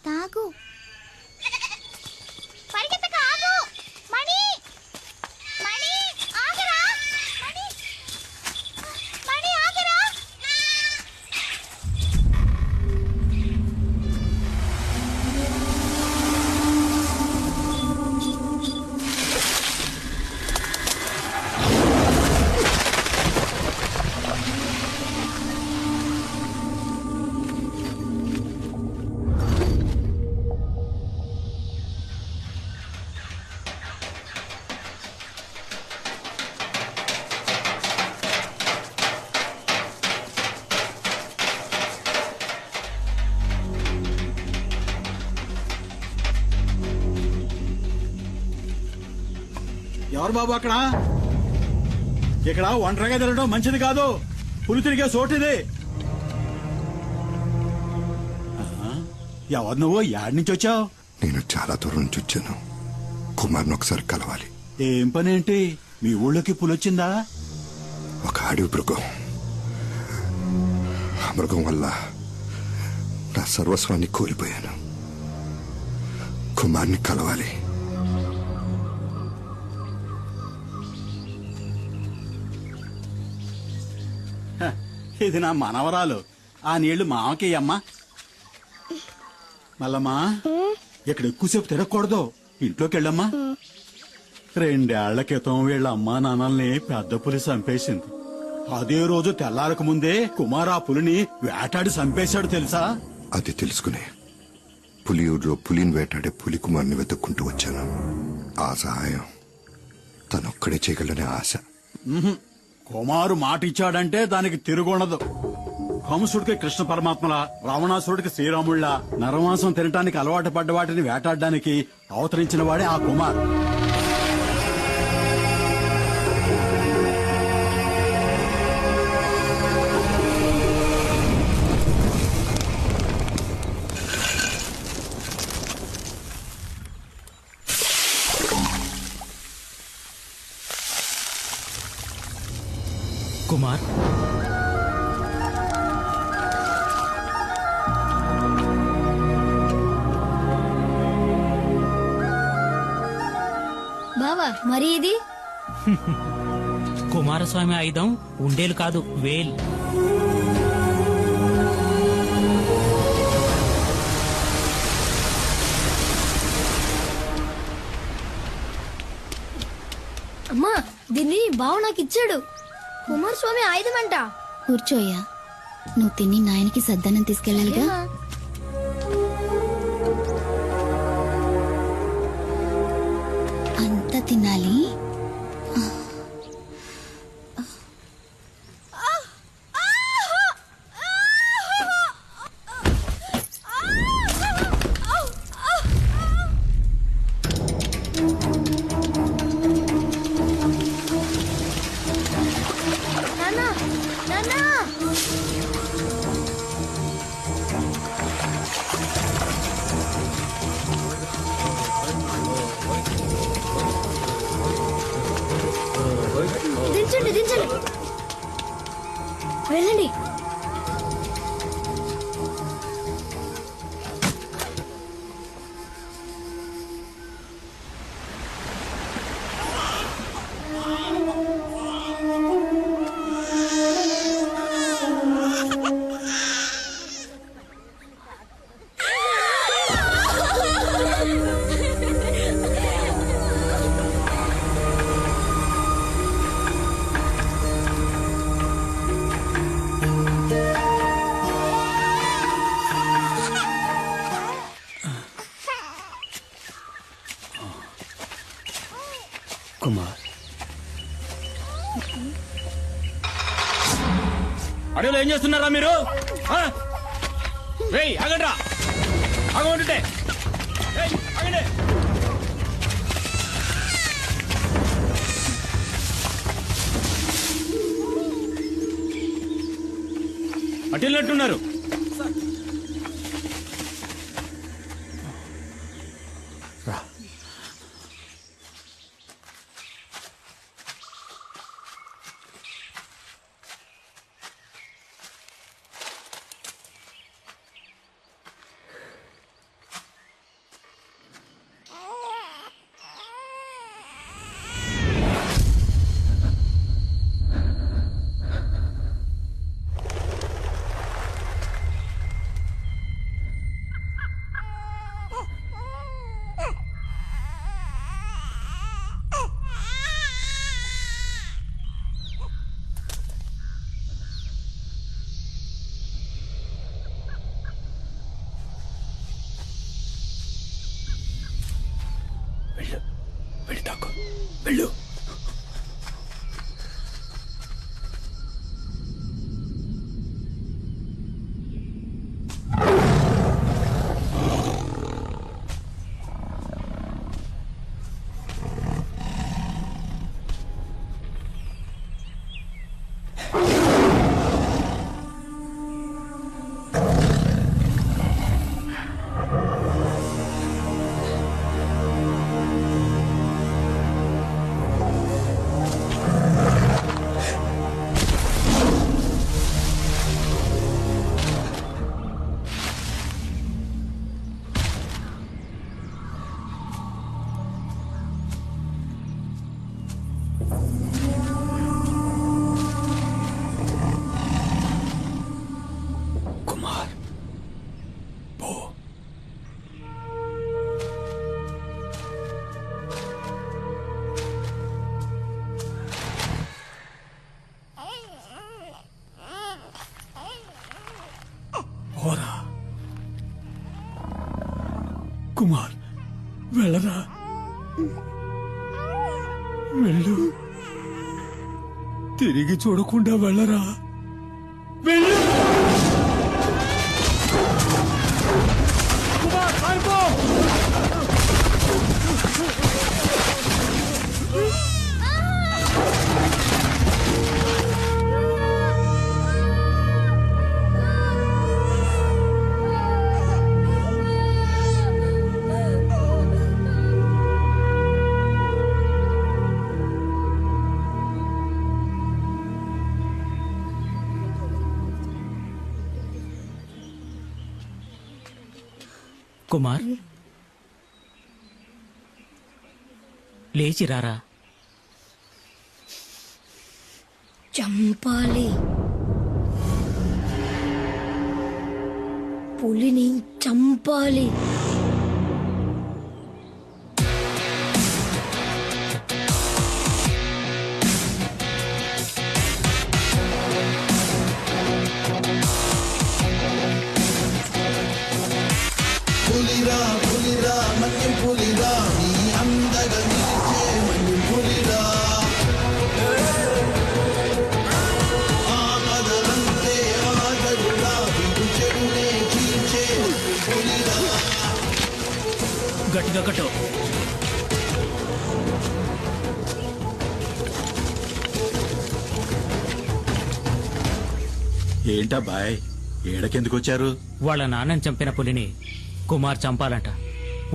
తాగు. పరిగెత్తక, ఆగు. మణి, మణి, ఆగరా. మణి, మణి, ఆగరా. ఎవరు బాబు అక్కడ? ఇక్కడ ఒంటరిగా తిరగడం మంచిది కాదు. పులి తిరిగే చోటిది. ఎవరు నువ్వు? యాడ్ నుంచి వచ్చావు? నేను చాలా దూరం నుంచి వచ్చాను. కుమార్ని ఒకసారి కలవాలి. ఏం పని ఏంటి? మీ ఊళ్ళోకి పులొచ్చిందా? ఒక అడవి మృగం. ఆ మృగం వల్ల నా సర్వస్వాన్ని కోల్పోయాను. కుమార్ని కలవాలి. ఇది నా మనవరాలు. ఆ నీళ్లు మామకి అమ్మా. మల్లమ్మా, ఇక్కడ ఎక్కువసేపు తిరగకూడదు. ఇంట్లోకి వెళ్ళమ్మా. 2 ఏళ్ల క్రితం వీళ్ళ అమ్మా నాన్నల్ని పెద్ద పులి చంపేసింది. అదే రోజు తెల్లారక ముందే కుమార్ ఆ పులిని వేటాడి చంపేశాడు తెలుసా? అది తెలుసుకునే పులియూరులో పులిని వేటాడే పులి కుమార్ని వెతుక్కుంటూ వచ్చాను. ఆ సహాయం తనొక్కడే చేయగలనే ఆశ. కుమారు మాట ఇచ్చాడంటే దానికి తిరుగుండదు. కంసుడికి కృష్ణ పరమాత్మల, రావణాసురుడికి శ్రీరాముళ్ళ, నరమాంసం తినటానికి అలవాటు పడ్డ వాటిని వేటాడడానికి అవతరించిన వాడే ఆ కుమార్. కుమార్, బావా మరి ఇది కుమారస్వామి ఆయుధం ఉండేలు కాదు, వేల్. అమ్మా, దీన్ని బావ నాకు ఇచ్చాడు. కుమారస్వామి ఆయుధం అంట. కూర్చోయ్యా. నువ్వు తిని నాయనకి సద్దన్నం తీసుకెళ్ళాలిగా. అంత తినాలి. దించండి, దించండి. వెళ్ళండి. కుమార్, అడవిలో ఏం చేస్తున్నారా మీరు? ఆగండ్రా, ఆగమంటుంటే ఆగండి. అటు వెళ్ళినట్టున్నారు. వెళ్ళు వెళ్ళి తాకు వెళ్ళు. కుమార్ పో. పోరా కుమార్, వెళ్ళరా, వెళ్ళు, తిరిగి చూడకుండా వెళ్ళరా, వెళ్ళు. కుమార్ పారిపో. కుమార్ లేచి రారా. చంపాలి, పులిని చంపాలి. గట్టిగా కట్టు. ఏంటా బాయ్, ఏడకెందుకు వచ్చారు? వాళ్ళ నాన్నని చంపిన పులిని కుమార్ చంపాలంట.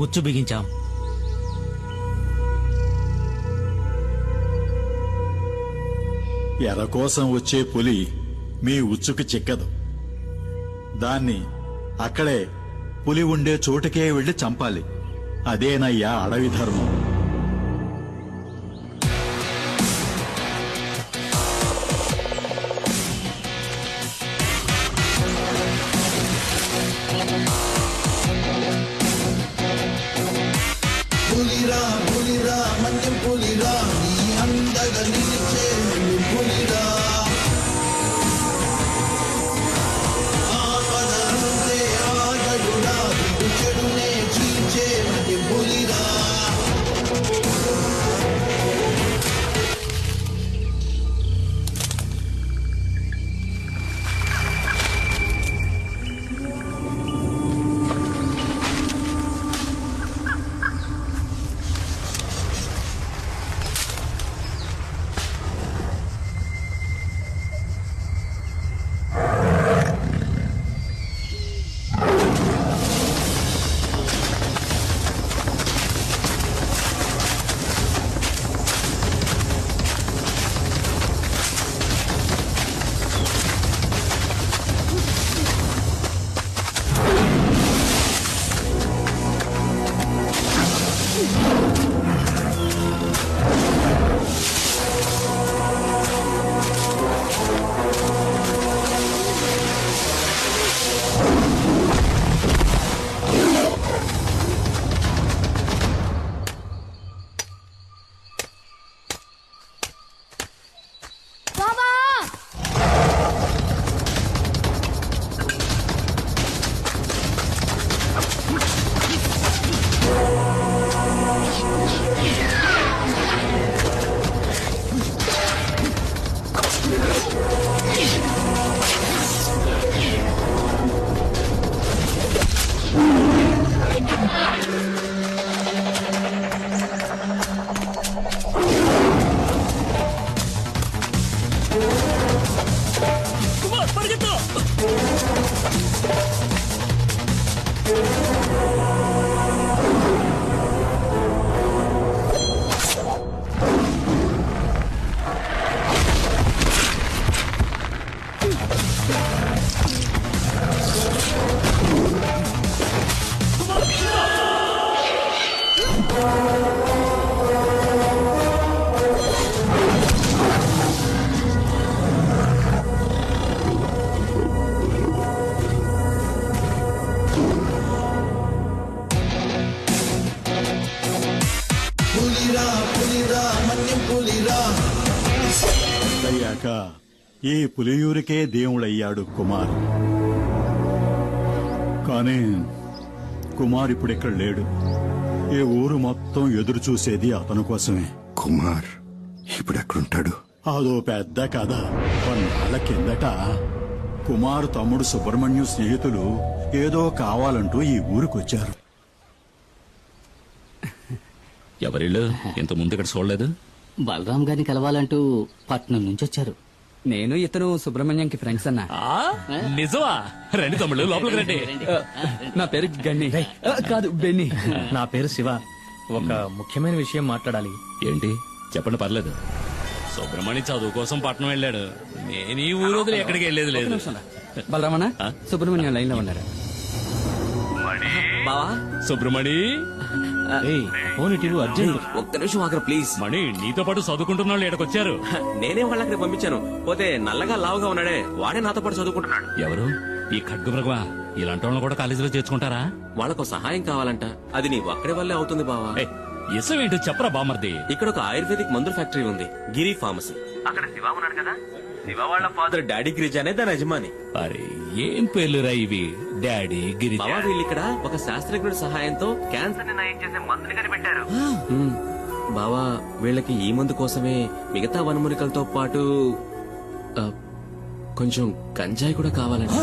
ఉచ్చు బిగించాం. ఎర కోసం వచ్చే పులి మీ ఉచ్చుకు చిక్కదు. దాన్ని అక్కడే పులి ఉండే చోటుకే వెళ్లి చంపాలి. అదేనయ్యా అడవి ధర్మం. పులిరా పులిరా మంచం పులిరా, నీ అందగా నిలిచే పులిరా. ఆపదలుంటే ఆగడురా, చెడునే చీల్చే మంచం పులిరా. కుమార్ పరిగెత్తు. పులిరా పులిరా మన్యం పులిరా అయ్యాక ఈ పులియూరికే దేవుడయ్యాడు కుమార్. కానీ కుమార్ ఇప్పుడు ఇక్కడ లేడు. ఈ ఊరు మొత్తం ఎదురు చూసేది అతని కోసమే. కుమార్ ఇప్పుడు ఎక్కడుంటాడు? అదో పెద్ద కథ. కొన్నాళ్ళ కిందట కుమార్ తమ్ముడు సుబ్రహ్మణ్యం స్నేహితులు ఏదో కావాలంటూ ఈ ఊరికొచ్చారు. ఎవరిళ్ళు ఇంత ముందు ఇక్కడ చూడలేదు? బలరాం గారిని కలవాలంటూ పట్నం నుంచి వచ్చారు. నేను ఇతను సుబ్రహ్మణ్యంకి ఫ్రెండ్స్ అన్నా. నిజమా? రండి తమ్ముళ్ళు లోపలికి రండి. నా పేరు గన్ని. కాదు బెన్ని. నా పేరు శివ. ఒక ముఖ్యమైన విషయం మాట్లాడాలి. ఏంటి చెప్పండి, పర్లేదు. సుబ్రహ్మణ్యం చదువు కోసం పట్నం వెళ్ళాడు. నేను ఈ ఊరు వదిలి ఎక్కడికి వెళ్ళేది లేదు. బలరామన్న సుబ్రహ్మణ్యం లైన్ లో ఉన్నారు. బావా సుబ్రహ్మణి, ఫోన్ ఇటు అర్జెంట్. ఒక్క నిమిషం ఆగరా ప్లీజ్. మణి నీతో పాటు చదువుకుంటున్న వాళ్ళు ఇక్కడికొచ్చారు. నేనే వాళ్ళకి పంపించాను. పోతే నల్లగా లావుగా ఉన్నాడే వాడే నాతో పాటు చదువుకుంటున్నాడు. ఎవరు? ఈ ఖడ్గమృగమా? ఇలాంటి వాళ్ళని కూడా కాలేజీలో చేర్చుకుంటారా? వాళ్ళకు సహాయం కావాలంట. అది నీ ఒక్కడి వల్లే అవుతుంది బావా. ఇసం ఏంటో చెప్పరా బామర్ది. ఇక్కడ ఒక ఆయుర్వేదిక్ మందుల ఫ్యాక్టరీ ఉంది, గిరి ఫార్మసీ. అక్కడ శివ ఉన్నాడు కదా, శివ వాళ్ళ ఫాదర్ డాడీ గిరిజ అనే దాని యజమాని. అరే ఏం పేర్లురా ఇవి? డాడీ గిరి. బావా వీళ్ళు ఇక్కడ ఒక శాస్త్రజ్ఞుడి సహాయంతో క్యాన్సర్ ని నయం చేసే మందుని కనిపెట్టారు. బావా వీళ్ళకి ఈ మందు కోసమే మిగతా వనమూలికలతో పాటు కొంచెం గంజాయి కూడా కావాలంట.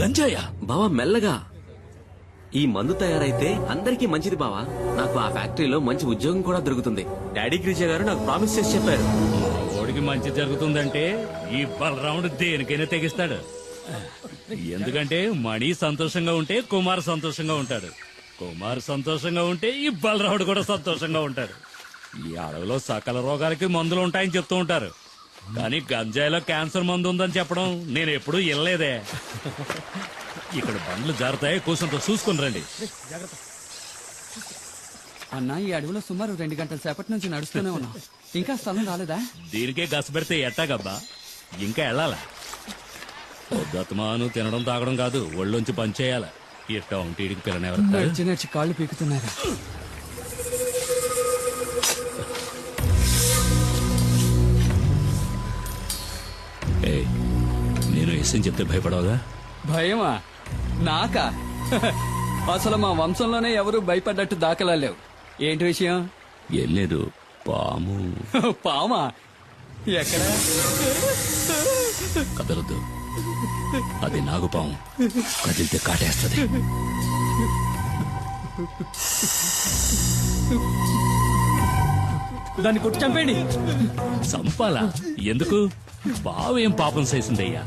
గంజాయా? బావా మెల్లగా. ఈ మందు తయారైతే అందరికీ మంచిది బావా. నాకు ఆ ఫ్యాక్టరీలో మంచి ఉద్యోగం కూడా దొరుకుతుంది. డాడీ గిరిజ గారు నాకు ప్రామిస్ చేసి చెప్పారు. ఓడికి మంచి జరుగుతుందంటే ఈ బలరాముడు దేనికైనా తెగిస్తాడు. ఎందుకంటే మణి సంతోషంగా ఉంటే కుమార్ సంతోషంగా ఉంటాడు. కుమార్ సంతోషంగా ఉంటే ఈ బలరాముడు కూడా సంతోషంగా ఉంటాడు. ఈ అడవిలో సకల రోగాలకి మందులు ఉంటాయని చెప్తూ ఉంటారు. కానీ గంజాయిలో క్యాన్సర్ మందు ఉందని చెప్పడం నేను ఎప్పుడూ వినలేదే. ఇక్కడ బండ్లు జారుతాయి, కూసంతో చూసుకుని రండి. అన్న ఈ అడవిలో సుమారు 2 గంటల సేపటి నుంచి నడుస్తూనే ఉన్నా. ఇంకా స్థలం రాలేదా? దీనికే గస పెడితే ఎట్టాగబ్బా, ఇంకా వెళ్ళాలా? పొద్దుమాను తినడం తాగడం కాదు, ఒళ్ళొంచి పనిచేయాల. ఇట్టా ఉంటే ఇడికి పిల్లనెవరు? నడిచి నడిచి కాళ్ళు పీకుతున్నారు. నేను ఎస్ఎం చెప్తే భయపడవుగా? భయమా? నాకా? అసలు మా వంశంలోనే ఎవరు భయపడ్డట్టు దాఖలా లేవు. ఏంటి విషయం? ఏం లేదు, పాము. పామా? ఎక్కడ? కదలదు, అది నాగుపాము. కదిలితే కాటేస్తుంది. దాన్ని కొట్టి చంపేయండి. చంపాలా? ఎందుకు? పావేం పాపం చేసిందయ్యా?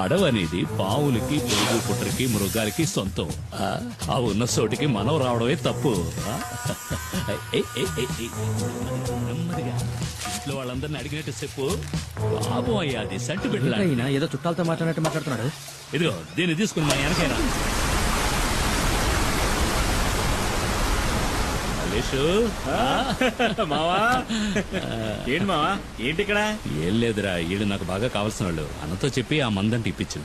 అడవనేది పావులకి, పొరుగు పుట్రకి, మృగాలకి సొంతం. ఆ ఉన్న చోటికి మనం రావడమే తప్పు. నెమ్మదిగా ఇంట్లో వాళ్ళందరినీ అడిగినట్టు చెప్పు. పాపం అయ్యా, అది సంటి పెట్టలా. అయినా ఏదో చుట్టాలతో మాట్లాడినట్టు మాట్లాడుతున్నాడు. ఇదిగో దీన్ని తీసుకుని మన వెనకైనా. మావా ఏంటి మావా, ఏంటి ఇక్కడ? ఏం లేదురా, వీళ్ళు నాకు బాగా కావాల్సిన వాళ్ళు. అన్నతో చెప్పి ఆ మందంటే ఇప్పించు.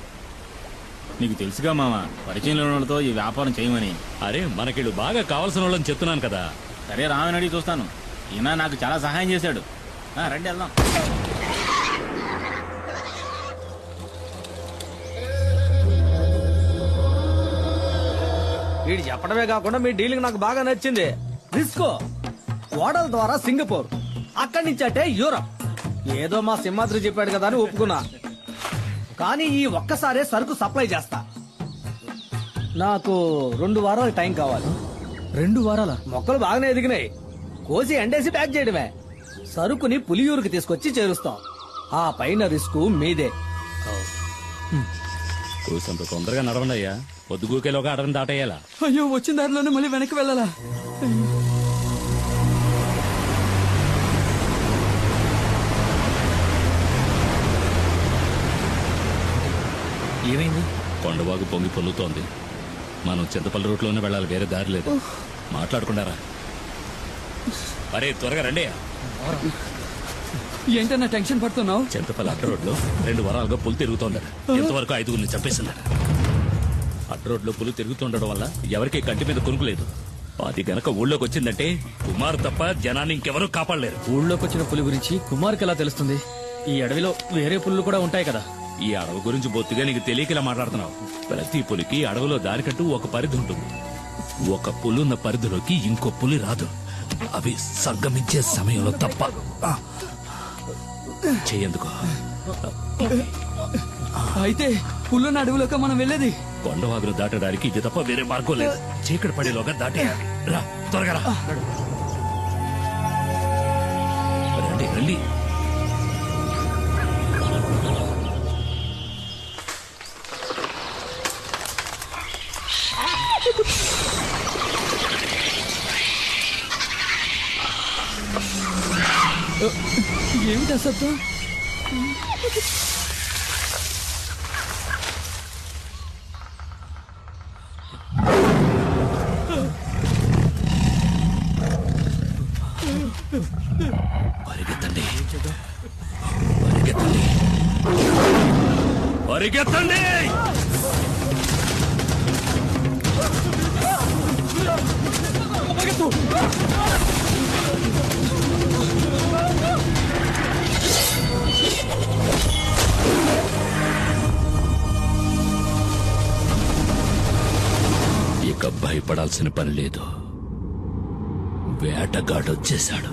నీకు తెలుసుగా మావా, పరిచయం లేని వాళ్ళతో ఈ వ్యాపారం చేయమని. అరే మనకిళ్ళు బాగా కావాల్సిన వాళ్ళని చెప్తున్నాను కదా. సరే రామని అడిగి చూస్తాను. ఈయన నాకు చాలా సహాయం చేశాడు. రండి వెళ్దాం. వీడు చెప్పడమే కాకుండా మీ డీలింగ్ నాకు బాగా నచ్చింది. రిస్కో ఓడల ద్వారా సింగపూర్, అక్కడి నుంచి అంటే యూరప్. ఏదో మా సింహాద్రి చెప్పాడు కదా అని ఒప్పుకున్నా. కానీ ఈ ఒక్కసారే సరుకు సప్లై చేస్తా. నాకు 2 వారాలు టైం కావాలి. 2 వారాల మొక్కలు బాగానే ఎదిగినాయి. కోసి ఎండేసి ప్యాక్ చేయడమే. సరుకుని పులియూరుకి తీసుకొచ్చి చేరుస్తాం. ఆ పైన రిస్క్ మీదే. కూసంత తొందరగా నడవండి అయ్యా. పొద్దుగూకేలోగా అడవిని దాటేయాలా? అయ్యో వచ్చిన దారిలోనే మళ్ళీ వెనక్కి వెళ్ళాలా? ఏమైంది? కొండవాగు పొంగి పొల్లుతోంది. మనం చింతపల్లి రూట్లోనే వెళ్ళాలి, వేరే దారి లేదు. మాట్లాడుకున్నారా? అరే త్వరగా రండి. ఏంటన్నా టెన్షన్ పడుతున్నావు? చింతపల్లి అడ్డ రోడ్లో 2 వారాలుగా పులి తిరుగుతోందట. ఇంతవరకు 5గురిని చంపేసిందట. అడ్డ రోడ్లో పులి తిరుగుతుండడం వల్ల ఎవరికీ కంటి మీద కొనుక్కులేదు. అది గనక ఊళ్ళోకి వచ్చిందంటే కుమార్ తప్ప జనాన్ని ఇంకెవరూ కాపాడలేరు. ఊళ్ళోకి వచ్చిన పులి గురించి కుమార్కి ఎలా తెలుస్తుంది? ఈ అడవిలో వేరే పులులు కూడా ఉంటాయి కదా. ఈ అడవి గురించి బొత్తిగా నీకు తెలియకలా మాట్లాడుతున్నావు. ప్రతి పులికి అడవిలో దారికంటూ ఒక పరిధి ఉంటుంది. ఒక పులున్న పరిధిలోకి ఇంకో పులి రాదు. అవి సంగమించే సమయంలో తప్ప. చెయ్యేందుకు అయితే పుల్లున్న అడవిలోకి మనం వెళ్ళేది? కొండవాగులు దాటడానికి ఇది తప్ప వేరే మార్గం లేదు. చీకటి పడేలోగా దాటేయాలి. రా త్వరగా రా. రండి రండి. ఏమిటా శబ్దం? పరిగెత్తండి పరిగెత్తండి పరిగెత్తండి. ఇక భయపడాల్సిన పని లేదు. వేటగాడొచ్చేశాడు.